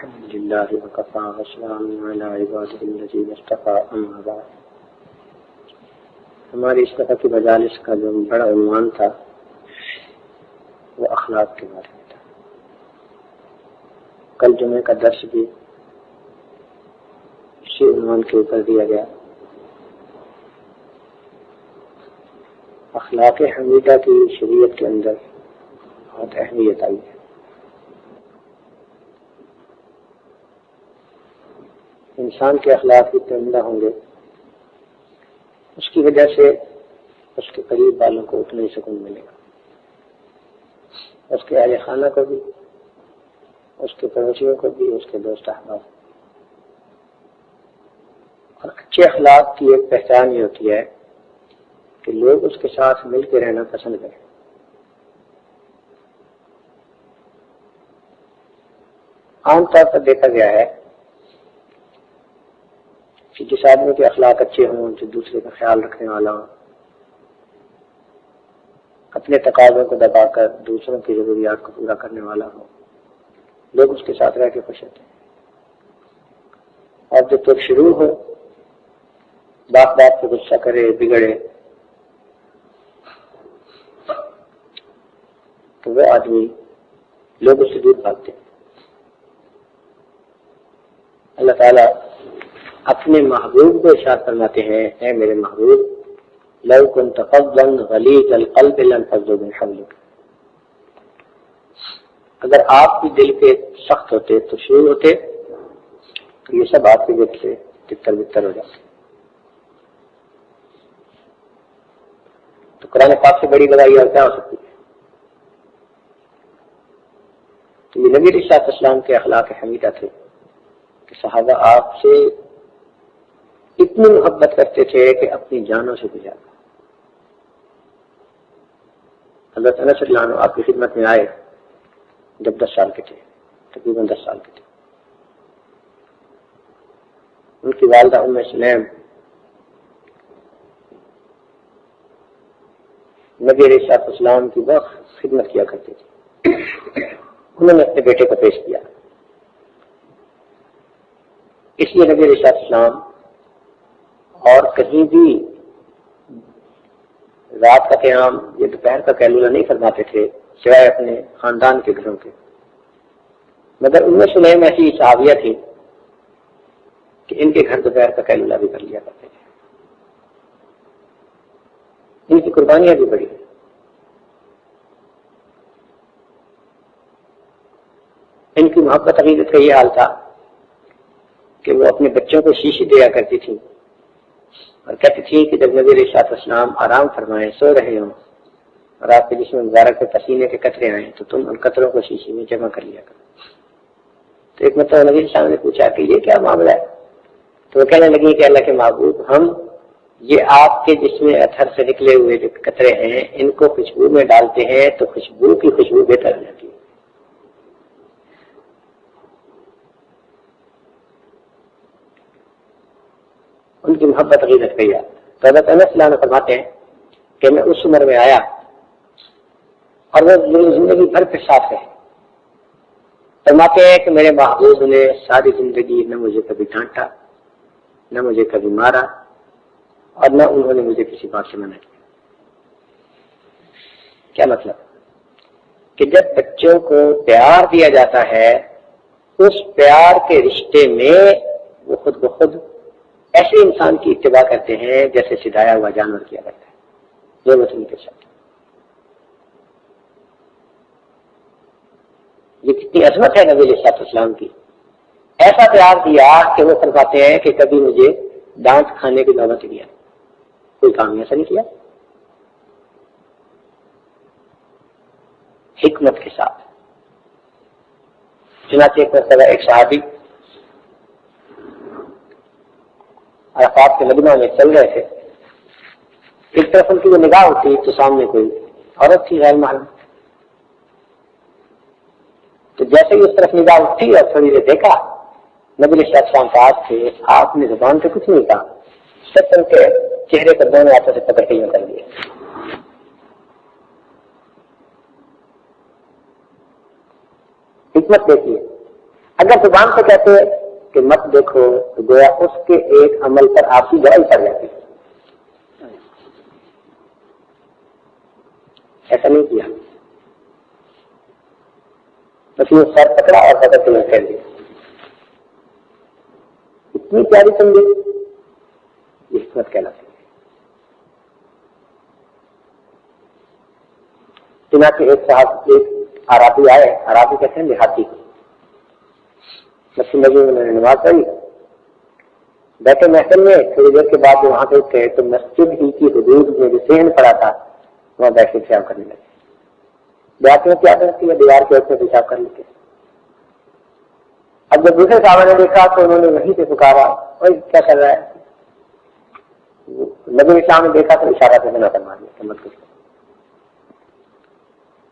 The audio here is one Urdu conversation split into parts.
الحمد للہ وکفی وسلام علی عبادہ الذین اصطفی اما بعد۔ ہماری اس دفعہ کی مجالس کا جو بڑا عنوان تھا وہ اخلاق کے بارے میں تھا۔ کل جمعے کا درس بھی اسی عنوان کے اوپر دیا گیا۔ اخلاق حمیدہ کی شریعت کے اندر بہت اہمیت آئی ہے۔ انسان کے اخلاق اتنے عمدہ ہوں گے، اس کی وجہ سے اس کے قریب والوں کو اتنا ہی سکون ملے گا، اس کے اہل خانہ کو بھی، اس کے پڑوسیوں کو بھی، اس کے دوست احباب۔ اور اچھے اخلاق کی ایک پہچان یہ ہوتی ہے کہ لوگ اس کے ساتھ مل کے رہنا پسند کریں۔ عام طور پر دیکھا گیا ہے کہ جس آدمی کے اخلاق اچھے ہوں، جو دوسرے کا خیال رکھنے والا ہو، اپنے تقاضوں کو دبا کر دوسروں کی ضروریات کو پورا کرنے والا ہو، لوگ اس کے ساتھ رہ کے خوش ہوتے ہیں۔ اور جب تک شروع ہو بات بات پہ غصہ کرے، بگڑے، تو وہ آدمی لوگ اس سے دور بھاگتے ہیں۔ اللہ تعالیٰ اپنے محبوب کو ارشاد فرماتے ہیں، اے میرے محبوب لو كنت فظا غلیظ القلب لانفضوا من حولك، اگر آپ بھی دل کے سخت ہوتے تو شرور ہوتے تو یہ سب آپ کے دل سے تتر بتر ہو جاتے۔ تو قرآن پاک سے بڑی گواہی اور کیا ہو سکتی ہے؟ تو یہ نبی علیہ السلام کے اخلاق حمیدہ تھے کہ صحابہ آپ سے اتنی محبت کرتے تھے کہ اپنی جانوں سے بھی زیادہ۔ حضرت انس رضی اللہ عنہ آپ کی خدمت میں آئے جب 10 سال کے تھے، تقریباً 10 سال کے تھے۔ ان کی والدہ ام سلیم نبی علیہ السلام کی بہت خدمت کیا کرتے تھے۔ انہوں نے اپنے بیٹے کو پیش کیا، اس لیے نبی علیہ السلام اور کہیں بھی رات کا قیام یا دوپہر کا قیلولہ نہیں فرماتے تھے سوائے اپنے خاندان کے گھروں کے۔ مگر ام سلیم ایسی صحابیہ تھی کہ ان کے گھر دوپہر کا قیلولہ بھی کر لیا کرتے تھے۔ ان کی قربانیاں بھی بڑی ہیں۔ ان کی محبت عقیدت کا یہ حال تھا کہ وہ اپنے بچوں کو شیشی دیا کرتی تھی اور کہتی تھی کہ جب نبی علیہ السلام آرام فرمائیں، سو رہے ہوں اور آپ کے جسم مبارک پہ پسینے کے قطرے آئیں تو تم ان قطروں کو شیشی میں جمع کر لیا کرو۔ تو ایک مرتبہ نبی علیہ السلام نے پوچھا کہ یہ کیا معاملہ ہے؟ تو وہ کہنے لگی کہ اللہ کے محبوب، ہم یہ آپ کے جسم اطہر سے نکلے ہوئے جو قطرے ہیں ان کو خوشبو میں ڈالتے ہیں تو خوشبو کی خوشبو بہتر ہو جاتی ہے۔ ان کی محبت عقیدت کیا۔ تو حضرت انس رضی اللہ عنہ فرماتے ہیں کہ میں اس عمر میں آیا اور وہ میری زندگی بھر کے ساتھ رہے۔ فرماتے ہیں کہ میرے محبوب نے ساری زندگی نہ مجھے کبھی ڈانٹا، نہ مجھے کبھی مارا، اور نہ انہوں نے مجھے کسی بات سے منع کیا۔ کیا مطلب؟ کہ جب بچوں کو پیار دیا جاتا ہے اس پیار کے رشتے میں وہ خود بخود ایسے انسان کی اتباع کرتے ہیں جیسے سدایا ہوا جانور کیا کرتا ہے، ضرورت نہیں کے ساتھ۔ یہ کتنی عظمت ہے نبی علیہ السلام کی۔ ایسا پیار دیا کہ وہ فرماتے ہیں کہ کبھی مجھے ڈانٹ کھانے کی نوبت نہیں آئی، کوئی کام ایسا نہیں کیا، حکمت کے ساتھ۔ چنانچہ ایک مرتبہ ایک صحابی عرفات کے مجمع میں چل رہے تھے، ایک طرف ان کی وہ نگاہ ہوتی تو سامنے کوئی عورت تھی غیر محرم، تو جیسے ہی اس طرف نگاہ اٹھی اور تھوڑی دیر دیکھا نبی علیہ السلام پاس تھے، آپ نے زبان سے کچھ نہیں کہا، سب ان کے چہرے پر دونوں ہاتھوں سے پکڑ کے یوں کر دیا۔ حکمت دیکھیے، اگر زبان سے کہتے کہ مت دیکھو تو گویا اس کے ایک عمل پر آپ کی گواہی پڑ جاتی. ایسا نہیں کیا، بس یہ سر پکڑا اور بدل کے پھیر دیا. اتنی پیاری سمجھی یہ حکمت کہلاتی ہے. چنانچہ ایک صاحب ایک عرابی آئے، عرابی کہتے ہیں دیہاتی، مسجد نبی میں نماز پڑھی، بیٹھے محفل میں، تھوڑی دیر کے بعد وہاں پہ اٹھے تو مسجد ہی کی حدود میں جو صحن پڑا تھا وہاں بیٹھ کے پیشاب کرنے لگے. دیہات میں کیا کرتی ہے، دیوار کے اوپر پیشاب کر لیتے. اب جب دوسرے صاحب نے دیکھا تو انہوں نے وہیں سے پکارا، اوئے کیا کر رہا ہے. نبی اسلام نے دیکھا تو اشارہ سے منع فرما دیا کہ مت کچھ.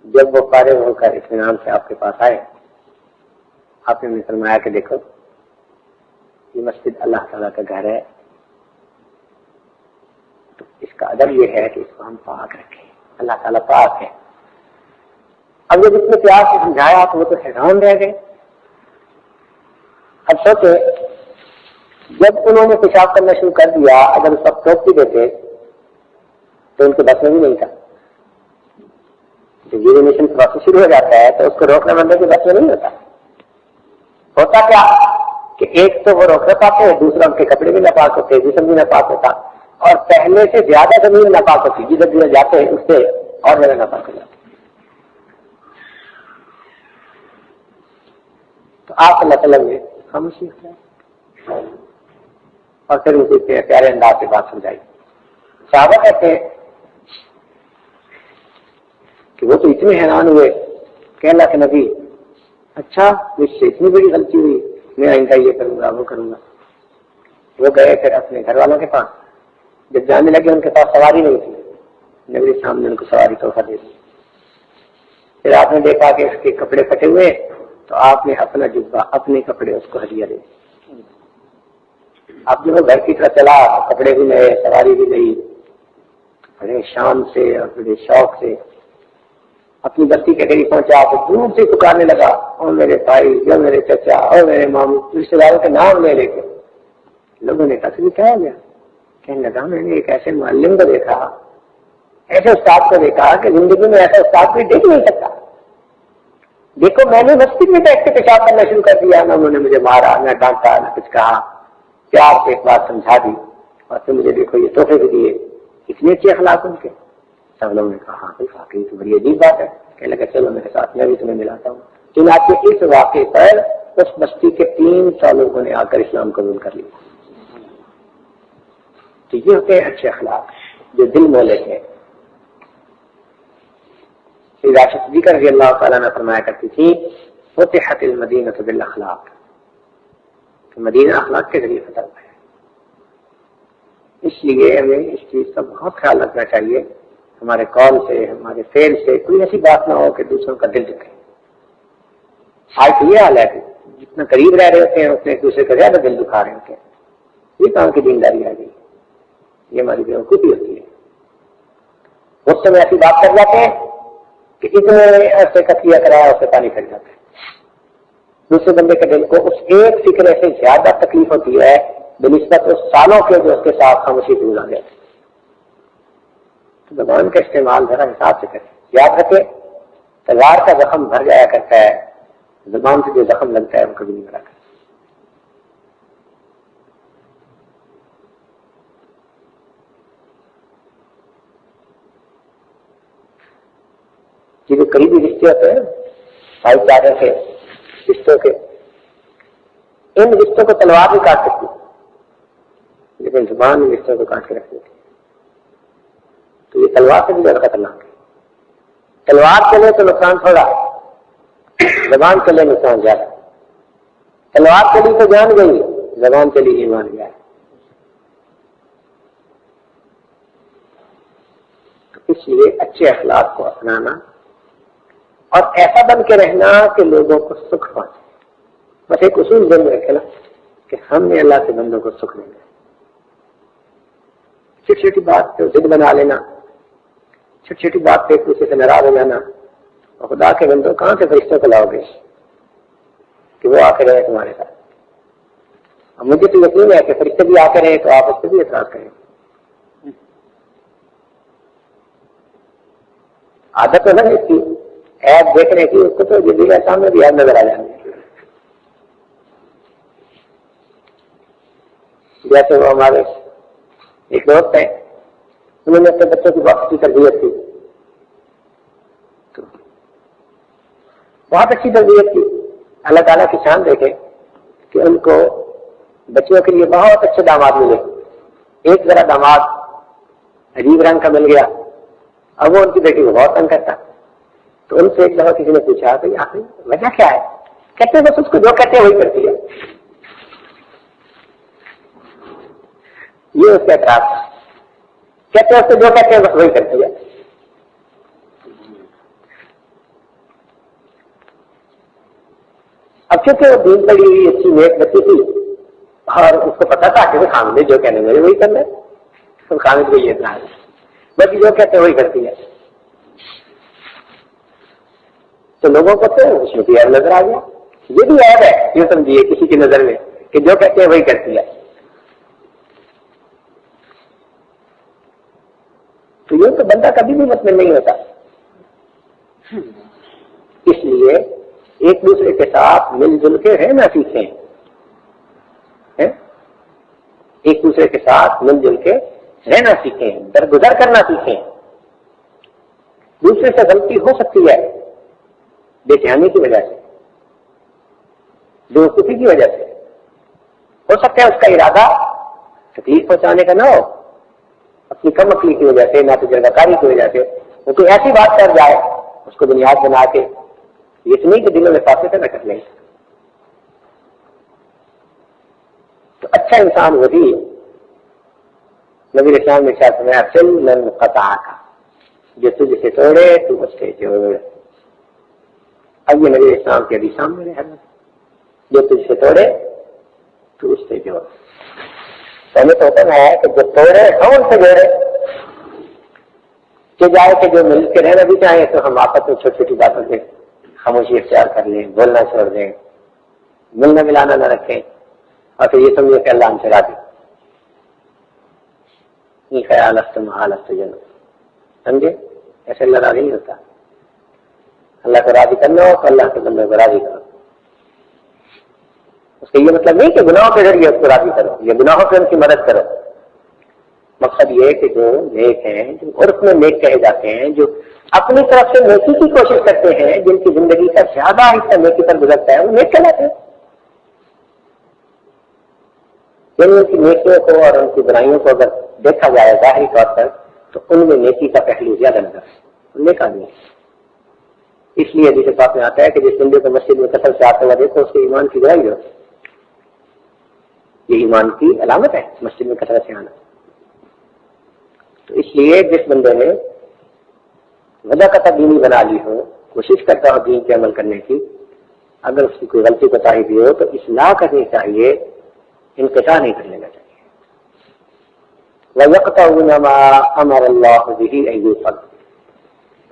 جب وہ فارغ ہو کر اطمینان سے آپ کے پاس آئے، آپ نے فرمایا کہ دیکھو یہ مسجد اللہ تعالیٰ کا گھر ہے، تو اس کا ادب یہ ہے کہ اس کو ہم پاک رکھیں. اللہ تعالیٰ پاک ہے. اب جب اس نے پیار سے سمجھایا تو وہ تو حیران رہ گئے. اب سوچے جب انہوں نے پیشاب کرنا شروع کر دیا، اگر اس وقت روک بھی دیتے تو ان کے بس میں بھی نہیں تھا. جب یورینیشن پروسیس شروع ہو جاتا ہے تو اس کو روکنا بندے کے بس میں نہیں ہوتا. ہوتا کیا کہ ایک تو وہ روک نہ پاتے، دوسرا ان کے کپڑے بھی ناپاک ہوتے، جسم بھی ناپاک ہوتا، اور پہلے سے زیادہ زمین ناپاک ہوتی، جدھر جدھر جاتے اس سے اور زیادہ ناپاک ہو جاتے. تو آپ اللہ تعالیٰ نے خاموشی اختیار اور پھر اسی پیارے انداز سے بات سمجھائی. صحابہ کہتے ہیں کہ وہ تو اتنے حیران ہوئے کہ اللہ کے نبی اچھا مجھ سے اتنی بڑی غلطی ہوئی، میں آئندہ یہ کروں گا وہ کروں گا. وہ گئے پھر اپنے گھر والوں کے پاس. جب جانے لگے ان کے پاس سواری نہیں تھی، نبی سامنے ان کو سواری تحفہ دے دی. پھر آپ نے دیکھا کہ اس کے کپڑے پھٹے ہوئے تو آپ نے اپنا جبہ اپنے کپڑے اس کو ہدیہ دے دی. اب جب وہ گھر کی طرف چلا، کپڑے بھی نئے، سواری بھی نئی، بڑے شان سے اور بڑے شوق سے اپنی بستی کے قریب پہنچا تو دور سے پکارنے لگا، اور میرے بھائی، جو میرے چچا اور میرے ماموں، رشتے داروں کے نام لے لے کے. لوگوں نے کہا کہ کیا ہو گیا؟ کہنے لگا میں نے ایک ایسے معلم کو دیکھا، ایسے استاد کو دیکھا کہ زندگی میں ایسا استاد کوئی دیکھ نہیں سکتا. دیکھو میں نے مسجد میں بیٹھ کے پیشاب کرنا شروع کر دیا، نہ انہوں نے مجھے مارا، نہ ڈانٹا، نہ کچھ کہا، پیار سے ایک بات سمجھا دی، اور پھر مجھے دیکھو یہ تحفے بھی دیے. اتنے اچھے اخلاق ان کے. سب لوگوں نے کہا ہاں بھائی واقعی تو بڑی عجیب بات ہے. کہنے لگا چلو میرے ساتھ میں بھی تمہیں ملاتا ہوں. چنانچہ اس واقعے پر اس بستی کے 300 لوگوں نے آ کر اسلام قبول کر لیا. تو یہ ہوتے ہیں اچھے اخلاق جو دل مولے تھے. راشد صدیقہ رضی اللہ تعالیٰ نے فرمایا کرتی تھی فتحت المدینہ بالاخلاق، کہ مدینہ اخلاق کے ذریعے فتح ہوا ہے. اس لیے ہمیں اس چیز کا بہت خیال رکھنا چاہیے، ہمارے قول سے، ہمارے فعل سے کوئی ایسی بات نہ ہو کہ دوسروں کا دل دکھے. آج تو یہ حال ہے کہ جتنا قریب رہ رہے ہوتے ہیں اتنے ایک دوسرے کا زیادہ دل دکھا رہے ہوتے ہیں. یہ کام کی دینداری آ گئی، یہ ہماری بیوقوفی ہوتی ہے. اس سے ایسی بات کر جاتے ہیں کہ اتنے ایسے کیا کرایا اسے پانی پھر جاتا ہے. دوسرے بندے کے دل کو اس ایک فکرے سے زیادہ تکلیف ہوتی ہے بنسبت اس سالوں کے جو اس کے ساتھ خاموشی سے گزار گئے. زبان کا استعمال ذرا حساب سے کریں. یاد رکھے تلوار کا زخم بھر جایا کرتا ہے، زبان سے جو زخم لگتا ہے وہ کبھی نہیں بھرا کرتا. یہ جو قریبی رشتے ہوتے ہیں بھائی چارے کے رشتوں کے، ان رشتوں کو تلوار بھی کاٹ سکتی ہے لیکن زبان ان رشتوں کو کاٹ کے رکھ دیتی ہے. تو یہ تلوار سے بھی زیادہ خطرناک ہے. تلوار چلے تو نقصان تھوڑا، زبان چلے نقصان زیادہ. تلوار چلی تو جان گئی، زبان چلی ایمان گیا. تو اس لیے اچھے اخلاق کو اپنانا اور ایسا بن کے رہنا کہ لوگوں کو سکھ پہنچے. بس ایک اصول ذہن میں رکھنا کہ ہم نے اللہ سے بندوں کو سکھ دینا. چھوٹی چھوٹی بات پہ ضد بنا لینا، چھوٹی چھوٹی بات پہ ایک دوسرے سے ناراض ہو جانا، اور خدا کے بندوں کہاں سے فرشتوں کو لاؤ گے؟ کہ وہ آ کے رہے تمہارے ساتھ. اب مجھے تو یقین ہے کہ فرشتے بھی آ کے رہے تو آپ اس پہ بھی اعتراض کریں. عادت ہے نا اس کی ایپ دیکھنے کی, اس کو تو جدید سامنے بھی ایپ نظر آ جائیں گے. جیسے وہ ہمارے ایک دوست ہیں, انہوں نے اپنے بچوں کی باقی تربیت کی, بہت اچھی تربیت کی. اللہ تعالیٰ کی شان دیکھے کہ ان کو بچوں کے لیے بہت اچھے داماد ملے. ایک ذرا داماد عجیب رنگ کا مل گیا, اب وہ ان کی بیٹی کو بہت تنگ کرتا. تو ان سے ایک دفعہ کسی نے پوچھا بھائی آخر وجہ کیا ہے؟ کہتے ہیں بس اس کو جو کہتے ہیں وہی کرتی ہے. یہ اس کا اعتراض, کہتے ہیں اس کو جو کہتے ہیں بس وہی کرتی ہے. اب چونکہ وہ دین پڑی ہوئی اچھی نیک بچی تھی اور اس کو پتا تھا کہ خامد جو کہنے میرے وہی کرنا ہے, تو خامد کو یہ اعتراض ہے بس جو کہتے ہیں وہی کرتی ہے. تو لوگوں کو تو اس میں بھی عیب نظر آ گیا. یہ بھی عیب ہے یہ سمجھیے کسی کی نظر میں کہ جو کہتے ہیں وہی کرتی ہے. تو یہ تو بندہ کبھی بھی مطمئن نہیں ہوتا. اس لیے ایک دوسرے کے ساتھ مل جل کے رہنا سیکھیں, ایک دوسرے کے ساتھ مل جل کے رہنا سیکھیں, درگزر کرنا سیکھیں. دوسرے سے غلطی ہو سکتی ہے بے دھیانی کی وجہ سے, دوستی کی وجہ سے. ہو سکتا ہے اس کا ارادہ تکلیف پہنچانے کا نہ ہو, اپنی کم عقلی کی وجہ سے, نہ تجربہ کاری کی وجہ سے وہ کوئی ایسی بات کر جائے اس کو بنیاد بنا کے. یہ تو نہیں کہ دلوں میں فاصلے نہ کر لیں. تو اچھا انسان وہی نبی اسلام نے کیا سمجھا, سل من قطع کا, جو تجھ سے توڑے تو اس سے جوڑ. اب یہ نبی اسلام کے ابھی سامنے ہے, جو تجھ سے توڑے تو اس سے جوڑ. پہلے تو ہوتا ہے کہ جو توڑے ہم ان سے جوڑے, کہ جائے کہ جو مل کے رہنا بھی چاہیں تو ہم آپس میں چھوٹی چھوٹی باتوں سے خاموشی اختیار کر لیں, بولنا چھوڑ دیں, ملنا ملانا نہ رکھیں, اور پھر یہ سمجھے کہ اللہ ہم سے راضی. یہ خیال محال جنو, سمجھے ایسے اللہ راضی نہیں ہوتا. اللہ کو راضی کرنا ہو تو اللہ کے بندے کو راضی کرو. اس کا یہ مطلب نہیں کہ گناہوں کے ذریعے اس کو راضی کرو یا گناہوں سے ان کی مدد کرو. مقصد یہ ہے کہ جو نیک ہیں, جو عرف میں نیک کہے جاتے ہیں, جو اپنی طرف سے نیکی کی کوشش کرتے ہیں, جن کی زندگی کا زیادہ حصہ نیکی پر گزرتا ہے, وہ نیک کہلاتے ہیں. یعنی ان کی نیکیوں کو اور ان کی برائیوں کو اگر دیکھا جائے ظاہری طور پر تو ان میں نیکی کا پہلو زیادہ نظر ہے, نیک آدمی ہے. اس لیے حدیث پاک میں آتا ہے کہ جس بندے کو مسجد میں کثرت سے آتا ہوا دیکھو اس کے ایمان کی برائی ہو. یہ ایمان کی علامت ہے مسجد میں کثرت سے آنا. تو اس لیے جس بندے نے وجہ کا دینی بنا لی ہو, کوشش کرتا ہو دین کے عمل کرنے کی, اگر اس کی کوئی غلطی کوتاہی بھی ہو تو اصلاح کرنی چاہیے, انقطاع نہیں کر لینا چاہیے. وَيَقْطَعُونَ مَا أَمَرَ اللَّهُ بِهِ أَن يُوصَلَ,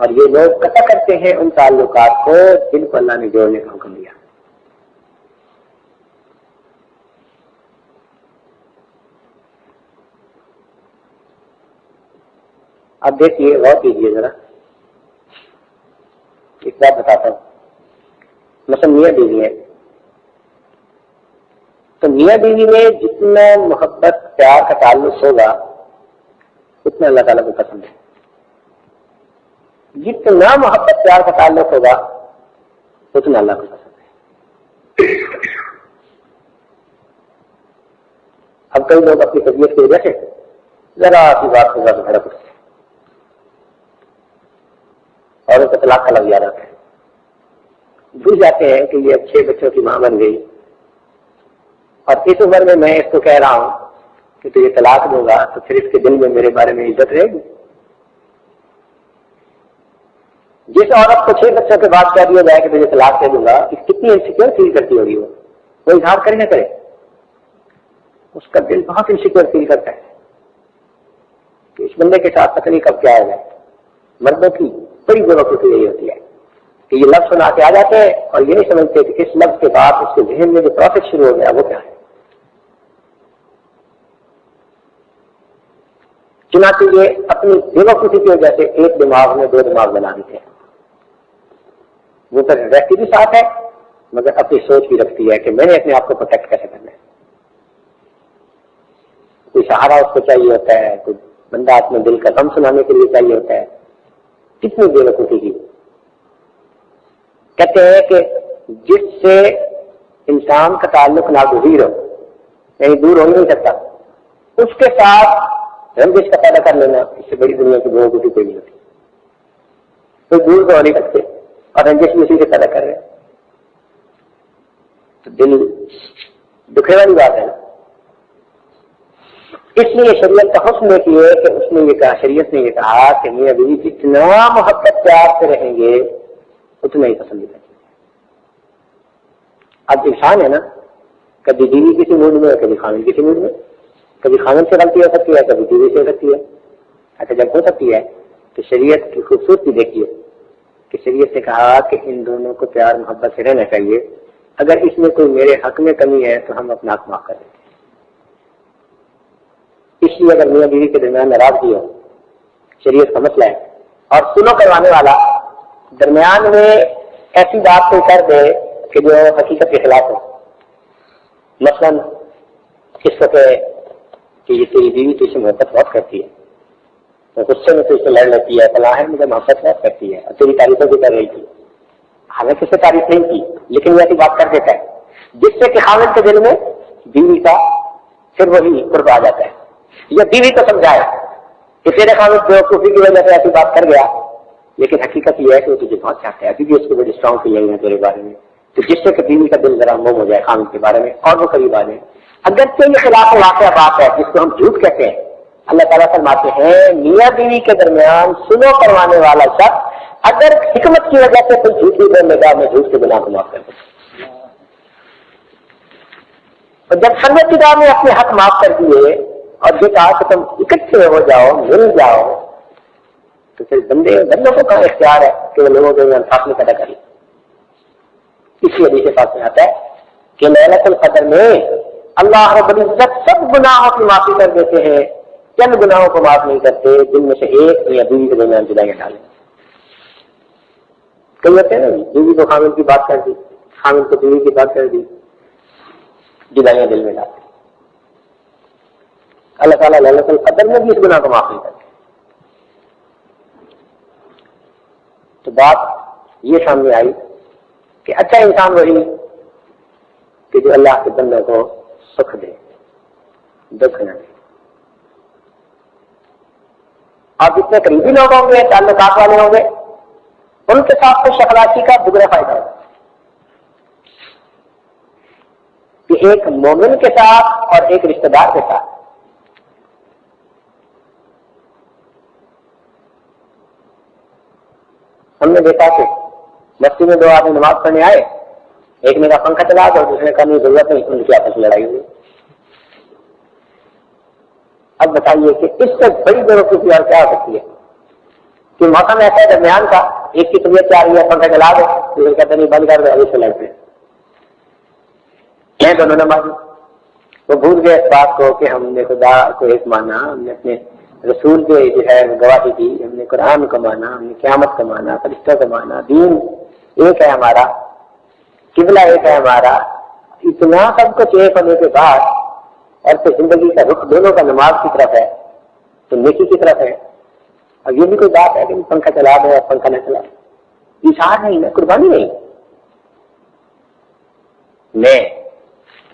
اور یہ لوگ قطع کرتے ہیں ان تعلقات کو جن کو اللہ نے جوڑنے کا حکم دیا. اب دیکھیے غور کیجیے ذرا, ایک بات بتاتا ہوں. مثلا میاں بیوی ہے, تو میاں بیوی میں جتنا محبت پیار کا تعلق ہوگا اتنا اللہ تعالیٰ کو پسند ہے. جتنا محبت پیار کا تعلق ہوگا اتنا اللہ کو پسند ہے. اب کئی لوگ اپنی طبیعت کی وجہ سے ذرا سی بات کو زیادہ بھڑک اٹھتے ہیں اور ان کو طلاق کا لفظ یاد آتا ہے. بھول جاتے ہیں کہ یہ 6 بچوں کی ماں بن گئی, اور اس عمر میں میں اس کو کہہ رہا ہوں کہ تجھے طلاق دوں گا تو پھر اس کے دل میں میرے بارے میں عزت رہے گی. جس عورت کو 6 بچوں کے بعد کہہ دیا جائے کہ تجھے طلاق دے دوں گا, کتنی انسیکیور فیل کرتی ہوگی. وہ اظہار کرے نہ کرے, اس کا دل بہت انسیکیور فیل کرتا ہے کہ اس بندے کے ساتھ پتہ نہیں کب کیا آ جائے. مردوں کی بڑی ضرورت یہی ہوتی ہے کہ یہ لفظ سنا کے آ جاتے ہیں اور یہ نہیں سمجھتے کہ اس لفظ کے بعد اس کے ذہن میں جو پروسیس شروع ہو گیا وہ کیا ہے. چنانچہ یہ اپنی بےوقوفی کی وجہ سے ایک دماغ میں دو دماغ بنا دیتے ہیں. وہ پھر رہتی بھی ساتھ ہے مگر اپنی سوچ بھی رکھتی ہے کہ میں نے اپنے آپ کو پروٹیکٹ کیسے کرنا ہے. کوئی سہارا اس کو چاہیے ہوتا ہے, کوئی بندہ اپنے دل کا غم سنانے کے لیے چاہیے ہوتا ہے. کتنی بےوقوفی کی. کہتے ہیں کہ جس سے انسان کا تعلق ناگزیر ہو, یعنی دور ہو ہی نہیں سکتا, اس کے ساتھ رنجش کا پیدا کر لینا اس سے بڑی دنیا کی بےوقوفی کوئی نہیں ہوتی. کوئی دور تو ہو نہیں سکتے اور رنجش بھی اسی سے پیدا کر رہے ہیں, تو دل دکھنے والی بات ہے نا. اس لیے شریعت کا حکم یہ ہے کہ اس نے یہ کہا, شریعت نے یہ کہا کہ میاں بیوی جتنا محبت پیار سے رہیں گے اتنا ہی پسندیدہ. اب انسان ہے نا, کبھی بیوی کسی موڈ میں ہے, کبھی خامن کسی موڈ میں, کبھی خامن سے غلطی ہو سکتی ہے, کبھی بیوی سے ہو سکتی ہے. اچھا جب ہو سکتی ہے تو شریعت کی خوبصورتی دیکھیے کہ شریعت نے کہا کہ ان دونوں کو پیار محبت سے رہنا چاہیے. اگر اس میں کوئی میرے حق میں کمی ہے تو ہم اپنا حق معاف کر دیں. اس لیے اگر میاں بیوی کے درمیان ناراضگی ہو, شریعت کا مسئلہ ہے, اور سنو کروانے والا درمیان میں ایسی بات کوئی کر دے کہ جو حقیقت کے خلاف ہو, مثلاً اس کو کہ یہ تیری بیوی تو اسے محبت بہت کرتی ہے, تو غصے میں تو اسے لڑ لیتی ہے, فلاں ہے مجھے محبت بہت کرتی ہے, اور تیری تعریفیں بھی کر رہی تھی. حالانکہ اسے تعریف نہیں کی لیکن وہ ایسی بات کر دیتا ہے جس سے کہ خاوند کے دل میں بیوی کا پھر وہی قرب آ جاتا ہے. یا بیوی کو سمجھائے کہ تیرے خاوند بیوقوفی کی وجہ سے ایسی بات کر گیا, لیکن حقیقت یہ ہے کہ وہ تجھے بہت چاہتا ہے, ابھی بھی اس کی بڑی اسٹرانگ فیلنگ ہے تیرے بارے میں, تو جس سے کہ بیوی کا دل ذرا موم ہو جائے خاوند کے بارے میں اور وہ قریب آ جائے. اگرچہ یہ خلاف واقعہ بات ہے جس کو ہم جھوٹ کہتے ہیں, اللہ تعالیٰ فرماتے ہیں میاں بیوی کے درمیان سنو کروانے والا شخص اگر حکمت کی وجہ سے کوئی جھوٹ بھی بول لے گا, میں جھوٹ کے گناہ کو معاف کر دوں. اور جب سنت کی میں اپنے حق معاف کر دیے اور یہ کہا کہ تم اکٹھے ہو جاؤ, مل جاؤ, تو پھر بندوں کو کہاں اختیار ہے کہ وہ لوگوں کے درمیان فاصلے پیدا کر لیں. اس لیے حدیث پاک میں آتا ہے کہ لیلۃ القدر میں اللہ رب العزت سب گناہوں کی معافی کر دیتے ہیں, چند گناہوں کو معاف نہیں کرتے جن میں سے ایک یا بیوی کے درمیان جدائیاں ڈالیں. کئی ہوتے ہیں نا, بیوی کو خامن کی بات کر دی, خامن کو بیوی کی بات کر دی, جدائیاں دل میں ڈالتے. اللہ تعالیٰ لیلۃ القدر میں بھی اس گناہ کو معاف نہیں کرتے. تو بات یہ سامنے آئی کہ اچھا انسان وہی کہ جو اللہ کے بندوں کو سکھ دے, دکھ نہ دے. آپ جتنے قریبی لوگ ہوں گے, تعلقات والے ہوں گے, ان کے ساتھ خوش اخلاقی کا دگنا فائدہ ہوگا. کہ ایک مومن کے ساتھ اور ایک رشتہ دار کے ساتھ ہم نے دیکھا کہ مسجد میں دو آدمی نماز پڑھنے آئے, ایک نے کہا پنکھا چلا دو, دوسرے نے کہا نہیں ضرورت نہیں, ان کی آپس میں لڑائی ہوئی. اب بتائیے کہ اس سے بڑی بیوقوفی اور کیا ہو سکتی ہے کہ موسم ایسا ہے درمیان کا, ایک کی طبیعت کیا رہی ہے, پنکھا چلا دو, دوسرے کہتے نہیں بند کر دو, ابھی سے لڑتے ہیں دونوں نمازی. وہ بھول گئے اس بات کو کہ ہم نے خدا کو ایک مانا, ہم نے اپنے رسول کے جو ہے گواہی دی, ہم نے قرآن کو مانا, ہم نے قیامت کو مانا, فرشتوں کو مانا, دین ایک ہے ہمارا, قبلہ ایک ہے ہمارا. اتنا سب کچھ ایک ہونے کے بعد اور تو زندگی کا رخ دونوں کا نماز کی طرف ہے, تو نیکی کی طرف ہے. اب یہ بھی کوئی بات ہے کہ پنکھا چلا دو یا پنکھا نہ چلا, اشار نہیں نا, قربانی نہیں.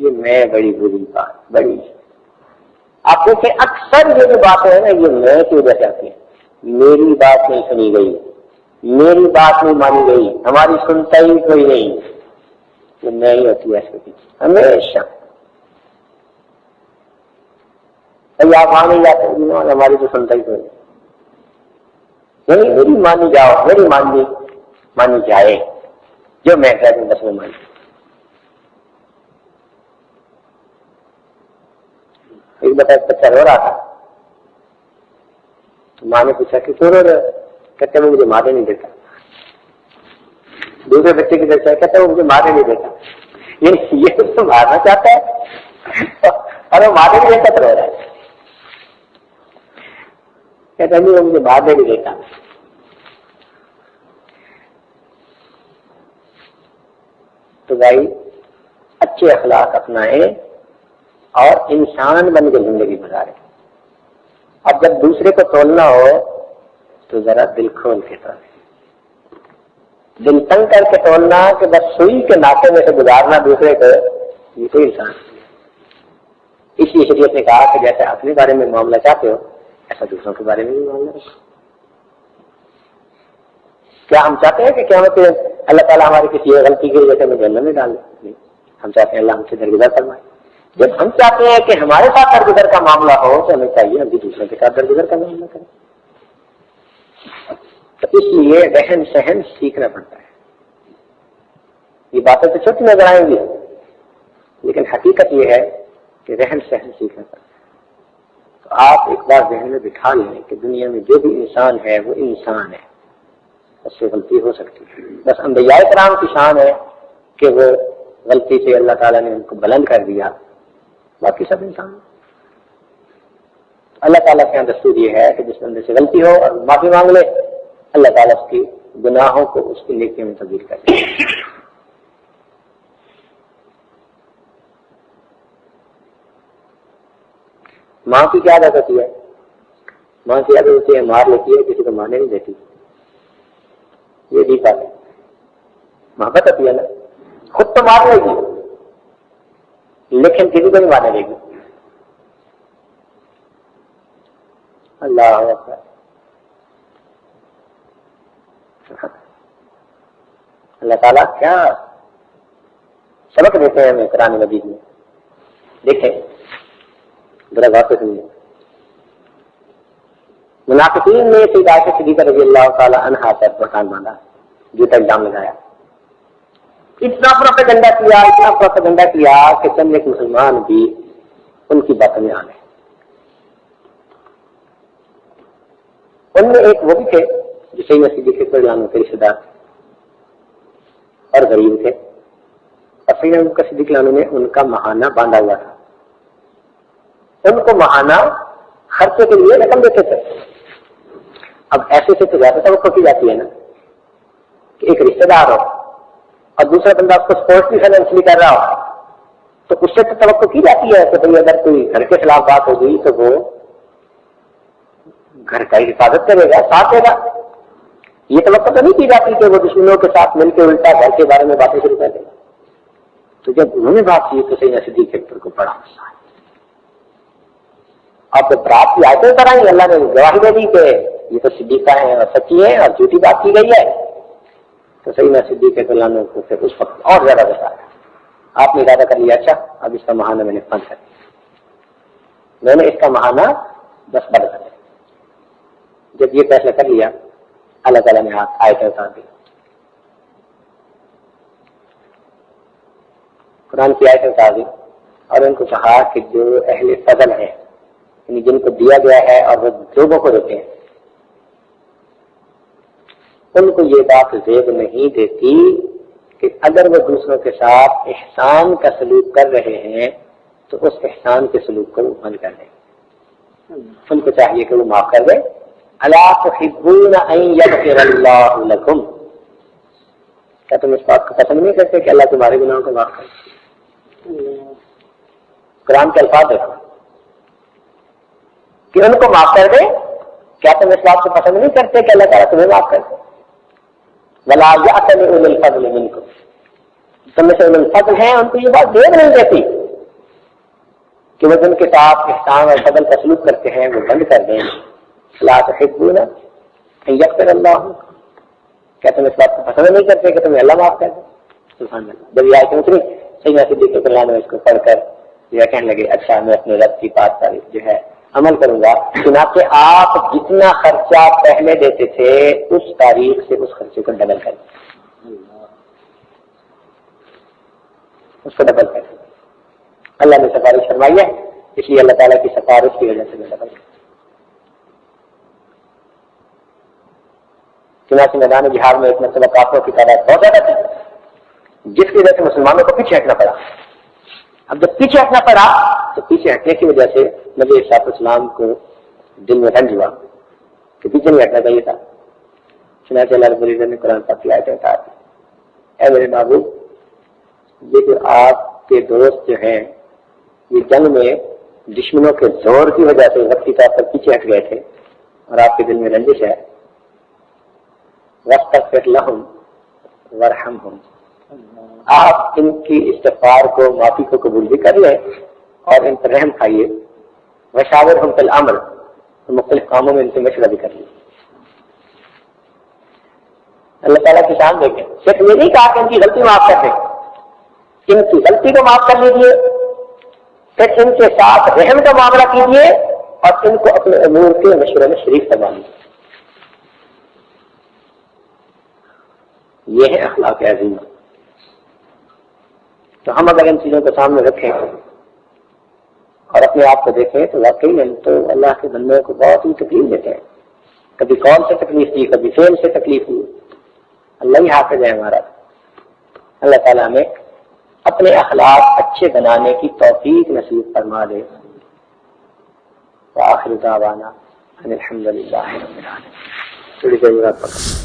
میں بڑی بری بات, بڑی. آپ دیکھیں اکثر یہ جو باتیں ہیں نا, یہ میں کی وجہ سے آتی ہیں. میری بات نہیں سنی گئی, میری بات نہیں مانی گئی, ہماری سنتا ہی کوئی نہیں, یہ میں ہی ہوتی ہے اس کے پیچھے ہمیشہ. آپ وہاں نہیں جاتے, ہماری تو سنتا ہی کوئی نہیں, میری مانی جاؤ, میری مانی جائے, جو میں کہہ دوں بس وہ مانی. ایک بتا بچہ رو رہا تھا, تو ماں نے پوچھا کہ کیوں رو رہے, کہتے ہیں مجھے ماں نہیں دیتا. دوسرے بچے کی طرف سے کہتا ہے وہ مجھے مارنے نہیں دیتا، یہ اس کو مارنا چاہتا ہے اور وہ مارنے نہیں دیتا تو رہ رہا ہے، کہتا نہیں وہ مجھے مارنے نہیں دیتا۔ تو بھائی اچھے اخلاق اپنائیں اور انسان بن کے زندگی گزارے۔ اب جب دوسرے کو تولنا ہو تو ذرا دل کھول کے تولے، دل تنگ کر کے تولنا کہ بس سوئی کے ناکے میں سے گزارنا دوسرے کو، یہ کوئی انسان نہیں۔ اس لیے شریعت نے کہا کہ جیسے اپنے بارے میں معاملہ چاہتے ہو ایسا دوسروں کے بارے میں بھی معاملہ رکھو۔ کیا ہم چاہتے ہیں کہ قیامت میں اللہ تعالیٰ ہماری کسی غلطی کی وجہ سے ہمیں جہنم میں ڈال دے؟ ہم چاہتے ہیں اللہ ہم سے درگزر فرمائے۔ جب ہم چاہتے ہیں کہ ہمارے ساتھ درگزر کا معاملہ ہو تو ہمیں چاہیے ہم بھی دوسروں کے ساتھ درگزر کا معاملہ کریں۔ تو اس لیے رہن سہن سیکھنا پڑتا ہے۔ یہ باتیں تو چھوٹی نظر آئیں گی لیکن حقیقت یہ ہے کہ رہن سہن سیکھنا پڑتا ہے۔ تو آپ ایک بار ذہن میں بٹھا لیں کہ دنیا میں جو بھی انسان ہے وہ انسان ہے، اس سے غلطی ہو سکتی ہے۔ بس انبیاء کرام کی شان ہے کہ وہ غلطی سے اللہ تعالیٰ نے ان کو بلند کر دیا، باقی سب انسان۔ اللہ تعالیٰ کے یہاں دستور یہ ہے کہ جس بندے سے غلطی ہو اور معافی مانگ لے، اللہ تعالیٰ اس کی گناہوں کو اس کی نیکیوں میں تبدیل کر دے۔ ماں کی کیا عادت ہوتی ہے؟ ماں کی عادت ہوتی ہے مار لیتی ہے، کسی کو مارنے نہیں دیتی۔ یہ بھی بات ہے، محبت ہوتی ہے نا، خود تو مار لے گی لیکن کسی کو نہیں مارنے دے گی۔ اللہ اکبر، اللہ تعالیٰ کیا سبق دیتے ہیں ہمیں قرآن مجید میں۔ دیکھیں ذرا غور سے سنیے، منافقین نے سیدہ عائشہ صدیقہ رضی اللہ تعالی عنہا پر بہتان باندھا، جھوٹا الزام لگایا، اتنا پروپیگنڈا کیا کہ چند ایک مسلمان بھی ان کی باتوں میں آ گئے۔ ان میں ایک وہ بھی تھے جو سیدنا صدیق رضی اللہ عنہ کے رشتے دار اور غریب تھے، اور سیدنا صدیق رضی اللہ عنہ نے ان کا ماہانہ باندھا ہوا تھا۔ ان کو ماہانہ خرچے کے لیے رقم دیتے تھے۔ اب ایسے سے تو زیادہ توقع کی جاتی ہے نا کہ ایک رشتے دار ہو اور دوسرا بندہ اس کو سپورٹ فائنینشلی کر رہا ہو تو اس سے تو توقع کی جاتی ہے کہ بھائی اگر کوئی گھر کے خلاف بات ہوگی تو وہ گھر کا ہی حفاظت کرے گا، ساتھ دے گا۔ یہ توقع تو نہیں کی جاتی کہ وہ دشمنوں کے ساتھ مل کے الٹا گھر کے بارے میں باتیں شروع کر دے گا۔ تو جب انہوں نے بات کی تو سیدنا صدیق اکبر کو بڑا غصہ آیا۔ آپ کو رات کی آیتیں پر آئی، اللہ نے گواہی دے دی کہ یہ تو صدیقہ ہیں اور سچی ہیں اور جھوٹی بات کی گئی ہے، تو سیدنا صدیق رضی اللہ عنہ کو پھر اس وقت اور زیادہ بتایا۔ آپ نے ارادہ کر لیا اچھا اب اس کا ماہانہ میں نے بند کر دیا، میں نے اس کا ماہانہ بس بند کر دیا۔ جب یہ فیصلہ کر لیا اللہ تعالیٰ نے آیتیں اتار دی، قرآن کی آیتیں اتار دی اور ان کو کہا کہ جو اہل فضل ہیں، یعنی جن کو دیا گیا ہے اور وہ لوگوں کو دیتے ہیں، ان کو یہ بات زیب نہیں دیتی کہ اگر وہ دوسروں کے ساتھ احسان کا سلوک کر رہے ہیں تو اس احسان کے سلوک کو وہ بند کر دیں۔ ان کو چاہیے کہ وہ معاف کر دیں۔ الا تحبون ان یغفر اللہ لکم، کیا تم اس بات کو پسند نہیں کرتے کہ اللہ تمہارے گناہوں کو معاف کرے؟ قرآن کے الفاظ ہے کہ ان کو معاف کر دیں، کیا تم اس بات کو پسند نہیں کرتے کہ اللہ تعالیٰ تمہیں معاف کر دے؟ ولا یأتل اولو الفضل منکم، تم میں سے اولو الفضل ہیں ان کو یہ بات دیکھ نہیں دیتی کہ وہ جن کے ساتھ احسان اور فضل کا سلوک کرتے ہیں وہ بند کر دیں۔ لا تحبون ان یغفر اللہ، کیا تم اس بات کو پسند نہیں کرتے کہ تمہیں اللہ معاف کر دے؟ سبحان اللہ۔ جب یہ آیت اتری سیدنا صدیق رضی اللہ عنہ اس کو پڑھ کر یہ کہنے لگے اچھا میں اپنے رب کی بات پر جو ہے عمل کروں گا، چنانچہ آپ جتنا خرچہ پہلے دیتے تھے اس تاریخ سے اس خرچے کو ڈبل کر دیں، اس کو ڈبل کر دیں۔ اللہ نے سفارش فرمائی ہے، اس لیے اللہ تعالیٰ کی سفارش کی وجہ سے ڈبل کر، چنانچہ میدان جہاد میں ایک مرتبہ کافروں کی تعداد بہت زیادہ تھی، جس کی وجہ سے مسلمانوں کو پیچھے ہٹنا پڑا۔ اب جب پیچھے ہٹنا پڑا تو پیچھے ہٹنے کی وجہ سے نبی علیہ السلام کو دل میں رنج ہوا کہ پیچھے نہیں ہٹنا چاہیے تھا۔ چنانچہ اللہ رب العزت نے قرآن پاک کی آیتیں اتار دی، اے میرے محبوب، یہ جو آپ کے دوست جو ہیں یہ جنگ میں دشمنوں کے زور کی وجہ سے وقتی طور پر پیچھے ہٹ گئے تھے اور آپ کے دل میں رنجش ہے، وَاسْتَغْفِرْ لَهُمْ وَارْحَمْهُمْ، آپ ان کی استغفار کو، معافی کو قبول بھی کر لیں اور ان پر رحم کھائیے، وَشَاوِرْهُمْ فِي الْأَمْرِ، مختلف کاموں میں ان سے مشورہ بھی کر لیجیے۔ اللہ تعالیٰ کی شان دیکھیں، صرف یہ نہیں کہا کہ ان کی غلطی معاف کر دیں، ان کی غلطی کو معاف کر لیجیے، پھر ان کے ساتھ رحم کا معاملہ کیجیے اور ان کو اپنے امور کے مشورے میں شریک کروا لیجیے۔ یہ ہے اخلاق عظیم۔ تو ہم اگر ان چیزوں کو سامنے رکھیں اور اپنے آپ کو دیکھیں تو واقعی ہم تو اللہ کے بندوں کو بہت ہی تکلیف دیتے ہیں، کبھی قول سے تکلیف دی، کبھی فعل سے تکلیف دی۔ اللہ ہی حافظ ہے ہمارا۔ اللہ تعالیٰ ہمیں اپنے اخلاق اچھے بنانے کی توفیق نصیب فرما دے۔ وآخر دعوانا ان الحمد للہ رب العالمین۔